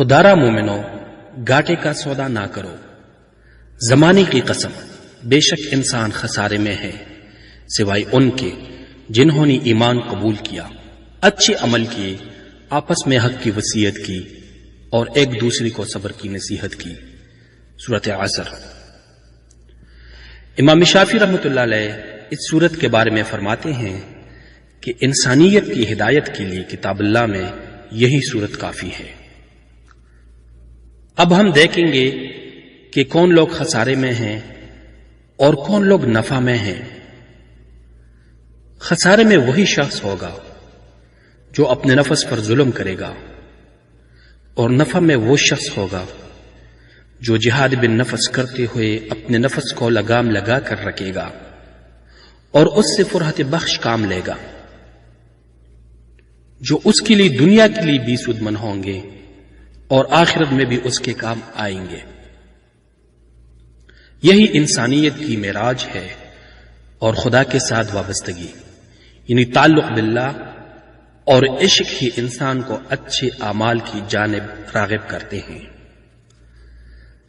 خدارا مومنو گاٹے کا سودا نہ کرو، زمانے کی قسم بے شک انسان خسارے میں ہے سوائے ان کے جنہوں نے ایمان قبول کیا، اچھے عمل کیے، آپس میں حق کی وصیت کی اور ایک دوسرے کو صبر کی نصیحت کی۔ سورۃ عصر۔ امام شافعی رحمۃ اللہ علیہ اس سورت کے بارے میں فرماتے ہیں کہ انسانیت کی ہدایت کے لیے کتاب اللہ میں یہی سورت کافی ہے۔ اب ہم دیکھیں گے کہ کون لوگ خسارے میں ہیں اور کون لوگ نفع میں ہیں۔ خسارے میں وہی شخص ہوگا جو اپنے نفس پر ظلم کرے گا، اور نفع میں وہ شخص ہوگا جو جہاد بن نفس کرتے ہوئے اپنے نفس کو لگام لگا کر رکھے گا اور اس سے فرحت بخش کام لے گا، جو اس کے لیے دنیا کے لیے بھی سود مند ہوں گے اور آخرت میں بھی اس کے کام آئیں گے۔ یہی انسانیت کی معراج ہے اور خدا کے ساتھ وابستگی، یعنی تعلق باللہ اور عشق ہی انسان کو اچھے اعمال کی جانب راغب کرتے ہیں۔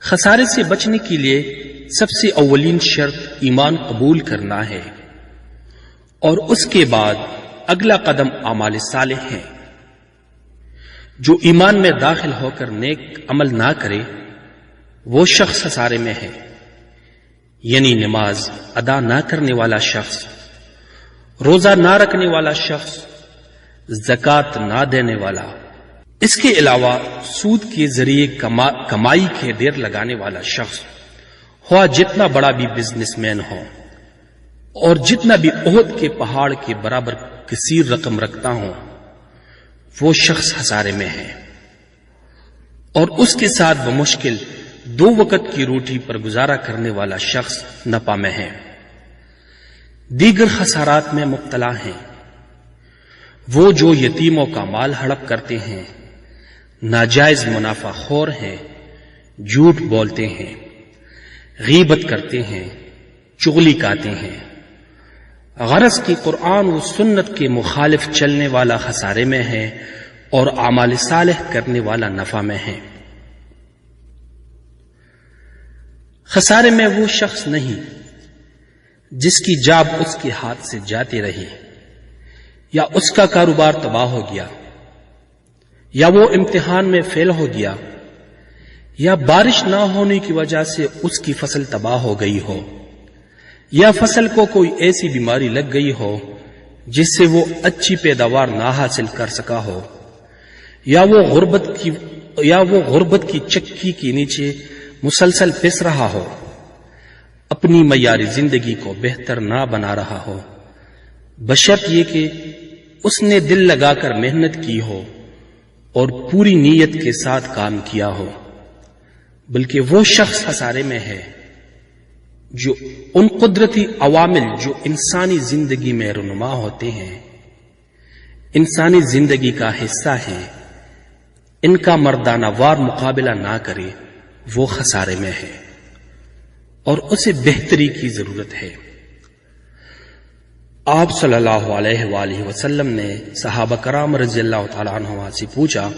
خسارے سے بچنے کے لیے سب سے اولین شرط ایمان قبول کرنا ہے، اور اس کے بعد اگلا قدم اعمال صالح ہے۔ جو ایمان میں داخل ہو کر نیک عمل نہ کرے وہ شخص خسارے میں ہے، یعنی نماز ادا نہ کرنے والا شخص، روزہ نہ رکھنے والا شخص، زکوٰۃ نہ دینے والا، اس کے علاوہ سود کے ذریعے کمائی کے ڈھیر لگانے والا شخص، ہوا جتنا بڑا بھی بزنس مین ہو اور جتنا بھی احد کے پہاڑ کے برابر کثیر رقم رکھتا ہوں، وہ شخص خسارے میں ہے، اور اس کے ساتھ بمشکل 2 وقت کی روٹی پر گزارا کرنے والا شخص نفع میں ہے۔ دیگر خسارات میں مبتلا ہیں وہ جو یتیموں کا مال ہڑپ کرتے ہیں، ناجائز منافع خور ہیں، جھوٹ بولتے ہیں، غیبت کرتے ہیں، چغلی کاتے ہیں، غرض کی قرآن و سنت کے مخالف چلنے والا خسارے میں ہے اور اعمال صالح کرنے والا نفع میں ہے۔ خسارے میں وہ شخص نہیں جس کی جاب اس کے ہاتھ سے جاتی رہی، یا اس کا کاروبار تباہ ہو گیا، یا وہ امتحان میں فیل ہو گیا، یا بارش نہ ہونے کی وجہ سے اس کی فصل تباہ ہو گئی ہو، یا فصل کو کوئی ایسی بیماری لگ گئی ہو جس سے وہ اچھی پیداوار نہ حاصل کر سکا ہو، یا وہ غربت کی چکی کے نیچے مسلسل پس رہا ہو، اپنی معیاری زندگی کو بہتر نہ بنا رہا ہو، بشرط یہ کہ اس نے دل لگا کر محنت کی ہو اور پوری نیت کے ساتھ کام کیا ہو، بلکہ وہ شخص خسارے میں ہے جو ان قدرتی عوامل جو انسانی زندگی میں رونما ہوتے ہیں، انسانی زندگی کا حصہ ہیں، ان کا مردانہ وار مقابلہ نہ کرے، وہ خسارے میں ہے اور اسے بہتری کی ضرورت ہے۔ آپ صلی اللہ علیہ وآلہ وسلم نے صحابہ کرام رضی اللہ تعالیٰ عنہ سے پوچھا،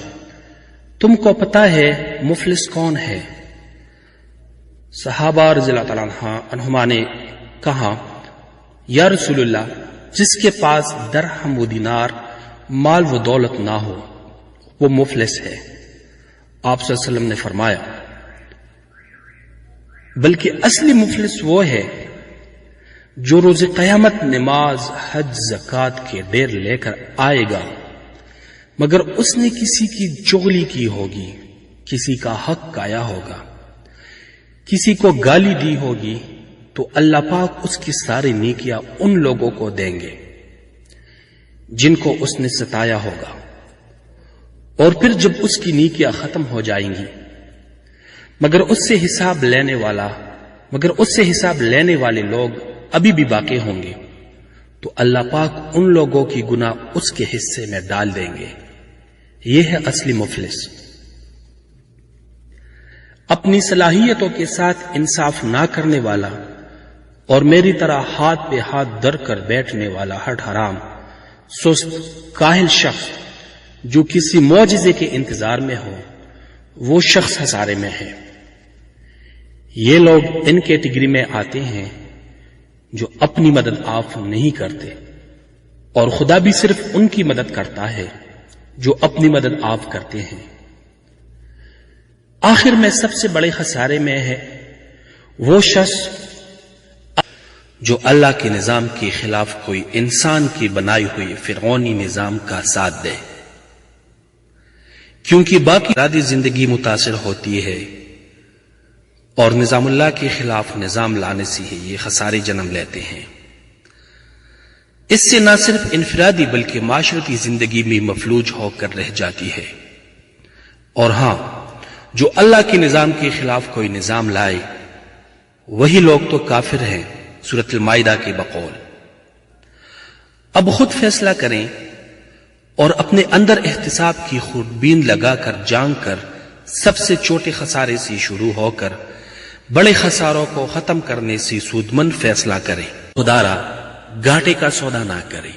تم کو پتا ہے مفلس کون ہے؟ صحابہ رضی اللہ تعالیٰ عنہما نے کہا، یا رسول اللہ، جس کے پاس درہم و دینار مال و دولت نہ ہو وہ مفلس ہے۔ آپ صلی اللہ علیہ وسلم نے فرمایا، بلکہ اصلی مفلس وہ ہے جو روز قیامت نماز، حج، زکوٰۃ کے ڈھیر لے کر آئے گا، مگر اس نے کسی کی چغلی کی ہوگی، کسی کا حق کھایا ہوگا، کسی کو گالی دی ہوگی، تو اللہ پاک اس کی ساری نیکیاں ان لوگوں کو دیں گے جن کو اس نے ستایا ہوگا، اور پھر جب اس کی نیکیاں ختم ہو جائیں گی مگر اس سے حساب لینے والے لوگ ابھی بھی باقی ہوں گے، تو اللہ پاک ان لوگوں کی گناہ اس کے حصے میں ڈال دیں گے۔ یہ ہے اصلی مفلس۔ اپنی صلاحیتوں کے ساتھ انصاف نہ کرنے والا اور میری طرح ہاتھ پہ ہاتھ دھر کر بیٹھنے والا ہٹ حرام، سست، کاہل شخص جو کسی معجزے کے انتظار میں ہو، وہ شخص خسارے میں ہے۔ یہ لوگ ان کیٹیگری میں آتے ہیں جو اپنی مدد آپ نہیں کرتے، اور خدا بھی صرف ان کی مدد کرتا ہے جو اپنی مدد آپ کرتے ہیں۔ آخر میں سب سے بڑے خسارے میں ہے وہ شخص جو اللہ کے نظام کے خلاف کوئی انسان کی بنائی ہوئی فرعونی نظام کا ساتھ دے، کیونکہ باقی افرادی زندگی متاثر ہوتی ہے اور نظام اللہ کے خلاف نظام لانے سے ہی یہ خسارے جنم لیتے ہیں۔ اس سے نہ صرف انفرادی بلکہ معاشرتی زندگی میں مفلوج ہو کر رہ جاتی ہے۔ اور ہاں، جو اللہ کے نظام کے خلاف کوئی نظام لائے وہی لوگ تو کافر ہیں، سورۃ المائدہ کے بقول۔ اب خود فیصلہ کریں اور اپنے اندر احتساب کی خوردبین لگا کر جان کر سب سے چھوٹے خسارے سے شروع ہو کر بڑے خساروں کو ختم کرنے سے سودمند فیصلہ کریں۔ خدا را گھاٹے کا سودا نہ کریں۔